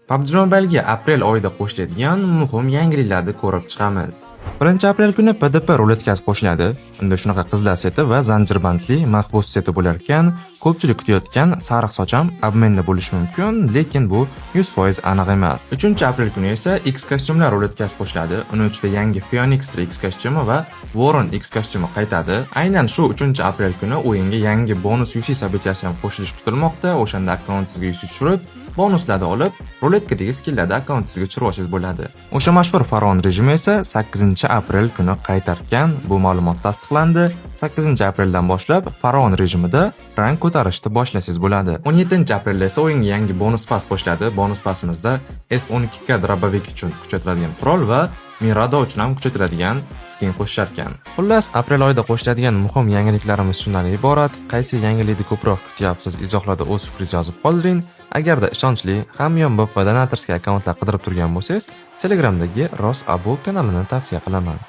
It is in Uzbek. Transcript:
PUBG Mobile'ga aprel oyida qo'shiladigan muhim yangiliklarni ko'rib chiqamiz. 1-aprel kuni PDP ruletkasi qo'shiladi. Unda shunaqa qizlar seti va zanjirbandli mahbus seti bo'lar ekan, ko'pchilik kutayotgan sariq socham obmenda bo'lishi mumkin, lekin bu 100% aniq emas. 3-aprel kuni esa X kostyumlar ruletkasi qo'shiladi. Uning ichida yangi Phoenix X kostyumi va Warren X kostyumi qaytadi. Aynan shu 3-aprel kuni o'yinga yangi bonus UC sabitiyasi ham qo'shilishi kutilmoqda. O'shanda akkauntingizga UC tushirib, bonuslarni olib, ruletkadagi skilllarni akkauntingizga tushirib olsangiz bo'ladi. O'sha mashhur Faraon rejimi esa 8-aprel kuni qaytargan. Bu ma'lumot tasdiqlandi. 8-apreldan boshlab Faraon rejimida rang ko'tarishni boshlasangiz bo'ladi. 17-aprelda esa o'yinga yangi bonus pas qo'shiladi. Bonus pasimizda S12K drabovik uchun kuchaytiriladigan qurol va Mirado uchun ham kuchaytiriladigan skin qo'shishar ekan. Xullas, aprel oyida qo'shiladigan muhim yangiliklarimiz shundan iborat. Qaysi yangilikni ko'proq kutyapsiz? Izohlarda o'z fikringizni yozib qoldiring. Agarda ishonchli, hamyonbop va donatorskiy akkauntlar qidirib turgan bo'lsangiz, Telegramdagi Ros Abu kanalini tavsiya qilaman.